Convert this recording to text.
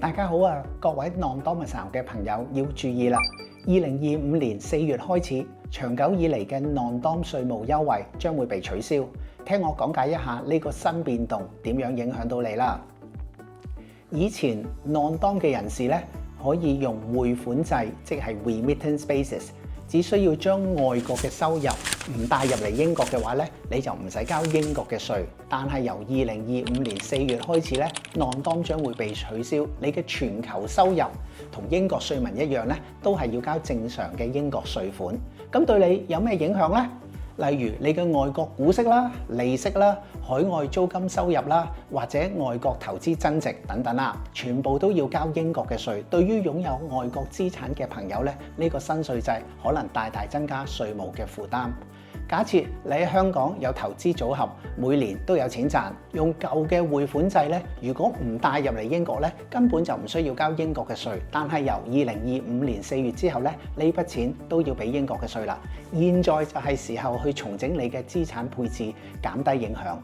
大家好啊，各位 Non-Domicile 嘅朋友要注意啦！2025年4月開始，長久以嚟嘅 Non-Dom 稅務優惠將會被取消。聽我講解一下呢個新變動點樣影響到你啦。以前 Non-Dom 嘅人士咧可以用匯款制，即係 remittance basis， 只需要將外國嘅收入唔帶入嚟英國嘅話咧，你就唔使交英國嘅稅。但係由2025年4月開始咧 ，Non-Dom 將會被取消，你嘅全球收入同英國稅民一樣咧，都係要交正常嘅英國稅款。咁對你有咩影響呢？例如你嘅外國股息啦、利息啦、海外租金收入啦，或者外國投資增值等等啦，全部都要交英國嘅稅。對於擁有外國資產嘅朋友咧，呢個新稅制可能大大增加稅務嘅負擔。假設你喺香港有投資組合，每年都有錢賺，用舊嘅匯款制咧，如果唔帶入嚟英國咧，根本就唔需要交英國嘅稅。但係由2025年4月之後咧，呢筆錢都要俾英國嘅稅啦。現在就係時候去重整你嘅資產配置，減低影響。